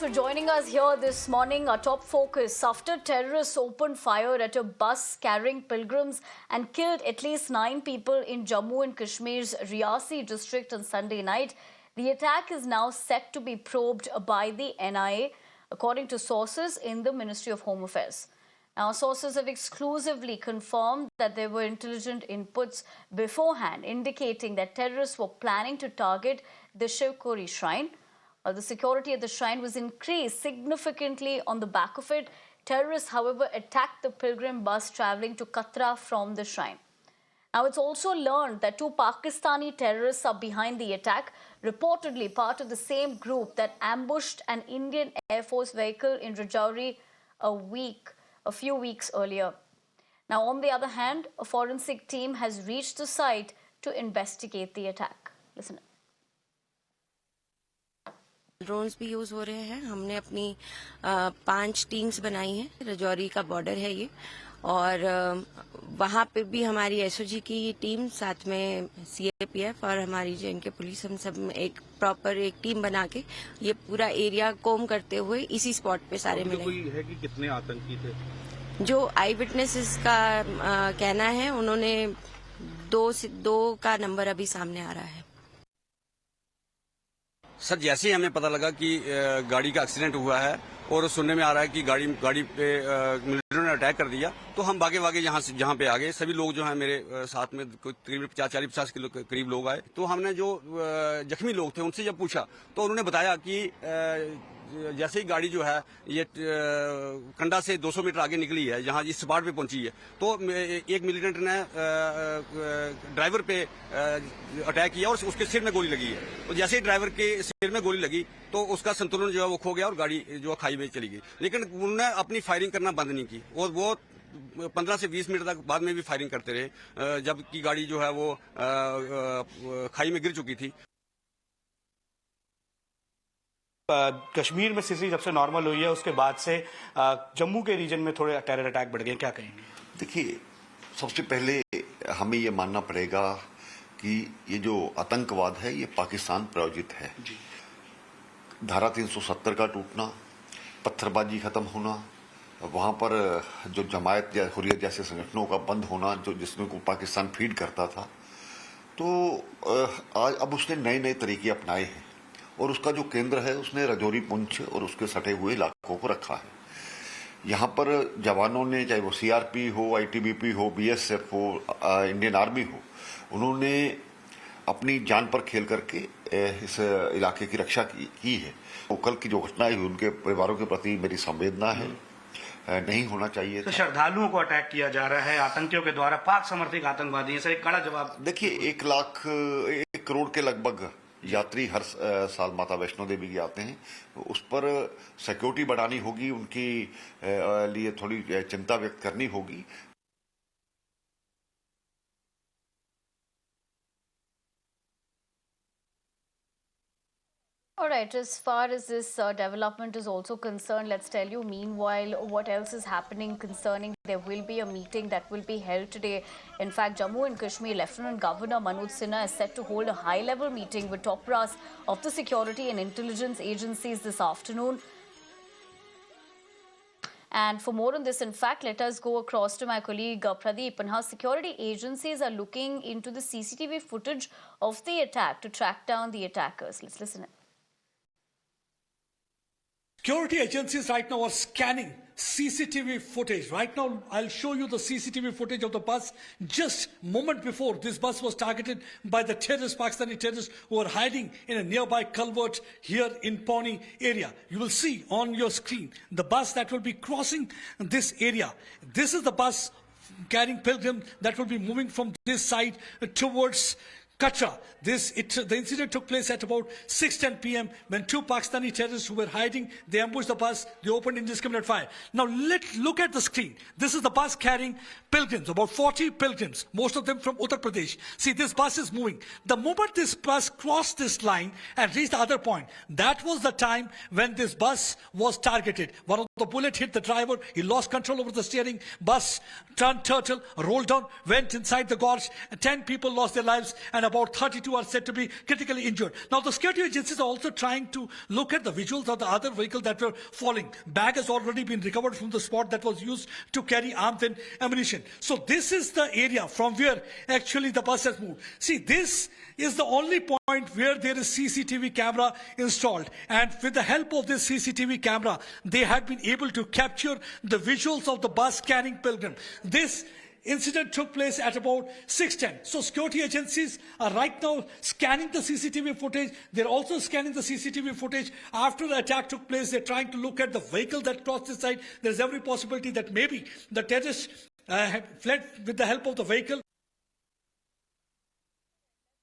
For joining us here this morning. Our top focus: after terrorists opened fire at a bus carrying pilgrims and killed at least 9 people in Jammu and Kashmir's Riyasi district on Sunday night, the attack is now set to be probed by the NIA, according to sources in the Ministry of Home Affairs. Now, sources have exclusively confirmed that there were intelligent inputs beforehand indicating that terrorists were planning to target the Shivkori shrine. The security at the shrine was increased significantly on the back of it. Terrorists, however, attacked the pilgrim bus traveling to Katra from the shrine. Now, it's also learned that 2 Pakistani terrorists are behind the attack, reportedly part of the same group that ambushed an Indian Air Force vehicle in Rajouri a few weeks earlier. Now, on the other hand, a forensic team has reached the site to investigate the attack. Listen. Drones भी use हो रहे हैं। हमने अपनी 5 teams बनाई हैं। रजौरी का border है ये, और वहाँ पे भी हमारी एसओजी की टीम, साथ में सीएपीएफ और हमारी के पुलिस, हम सब एक प्रॉपर एक टीम बना के ये पूरा एरिया कोम करते हुए इसी स्पॉट पे सारे मिले। कोई है कि कितने आतंकी थे? जो आई विटनेसेस का कहना है, उन्होंने 2 का नंबर अभी सामने आ रहा है। सर, जैसे ही हमें पता लगा कि गाड़ी का एक्सीडेंट हुआ है और सुनने में आ रहा है कि गाड़ी पे मिलिट्री ने अटैक कर दिया, तो हम भागे जहाँ पे आ गए। सभी लोग जो हैं मेरे साथ में तकरीबन 40-50 किलो करीब लोग आए। तो हमने जो जख्मी लोग थे उनसे जब पूछा तो उन्होंने बताया कि जैसे ही गाड़ी जो है ये कंडा से 200 मीटर आगे निकली है, जहाँ इस स्पॉट पे पहुंची है, तो एक मिलिटेंट ने ड्राइवर पे अटैक किया और उसके सिर में गोली लगी है। तो जैसे ही ड्राइवर के सिर में गोली लगी तो उसका संतुलन जो है वो खो गया और गाड़ी जो है खाई में चली गई। लेकिन उन्होंने अपनी फायरिंग करना बंद नहीं की और वो 15 से 20 मिनट तक बाद में भी फायरिंग करते रहे, जबकि गाड़ी जो है वो खाई में गिर चुकी थी। कश्मीर में स्थिति जब से नॉर्मल हुई है उसके बाद से जम्मू के रीजन में थोड़े टेरर अटैक बढ़ गए, क्या कहेंगे? देखिए, सबसे पहले हमें ये मानना पड़ेगा कि ये जो आतंकवाद है ये पाकिस्तान प्रायोजित है। धारा 370 का टूटना, पत्थरबाजी खत्म होना, वहां पर जो जमायत या हुर्रियत जैसे संगठनों का बंद होना, जो जिसमें को पाकिस्तान फीड करता था, तो आज अब उसने नए तरीके अपनाए हैं और उसका जो केंद्र है उसने रजौरी, पुंछ और उसके सटे हुए इलाकों को रखा है। यहाँ पर जवानों ने, चाहे वो सीआरपी हो, आईटीबीपी हो, बीएसएफ हो, इंडियन आर्मी हो, उन्होंने अपनी जान पर खेल करके इस इलाके की रक्षा की है। तो कल की जो घटना हुई उनके परिवारों के प्रति मेरी संवेदना है, नहीं होना चाहिए। तो श्रद्धालुओं को अटैक किया जा रहा है आतंकियों के द्वारा, पाक समर्थित आतंकवादी है। सर, एक कड़ा जवाब। देखिए, 1 करोड़ के लगभग यात्री हर साल माता वैष्णो देवी के आते हैं। उस पर सिक्योरिटी बढ़ानी होगी, उनकी लिए थोड़ी चिंता व्यक्त करनी होगी। All right, as far as this development is also concerned, let's tell you, meanwhile, what else is happening concerning there will be a meeting that will be held today. In fact, Jammu and Kashmir Lieutenant Governor Manoj Sinha is set to hold a high-level meeting with top brass of the security and intelligence agencies this afternoon. And for more on this, in fact, let us go across to my colleague Pradeep. And how security agencies are looking into the CCTV footage of the attack to track down the attackers. Let's listen in. Security agencies right now are scanning CCTV footage. Right now, I'll show you the CCTV footage of the bus just moment before this bus was targeted by the terrorists, Pakistani terrorists, who are hiding in a nearby culvert here in Pawnee area. You will see on your screen the bus that will be crossing this area. This is the bus carrying pilgrims that will be moving from this side towards Katra. The incident took place at about 6:10 p.m. when 2 Pakistani terrorists who were hiding, they ambushed the bus, they opened indiscriminate fire. Now let's look at the screen. This is the bus carrying pilgrims, about 40 pilgrims, most of them from Uttar Pradesh. See, this bus is moving. The moment this bus crossed this line and reached the other point, that was the time when this bus was targeted. One of the bullet hit the driver, he lost control over the steering, bus turned turtle, rolled down, went inside the gorge, 10 people lost their lives, and about 32 are said to be critically injured. Now, the security agencies are also trying to look at the visuals of the other vehicle that were falling. Bag has already been recovered from the spot that was used to carry arms and ammunition. So this is the area from where actually the bus has moved. See, this is the only point where there is CCTV camera installed. And with the help of this CCTV camera, they had been able to capture the visuals of the bus carrying pilgrim. This incident took place at about 6:10. So security agencies are right now scanning the CCTV footage. They're also scanning the CCTV footage. After the attack took place, they're trying to look at the vehicle that crossed the side. There's every possibility that maybe the terrorists fled with the help of the vehicle.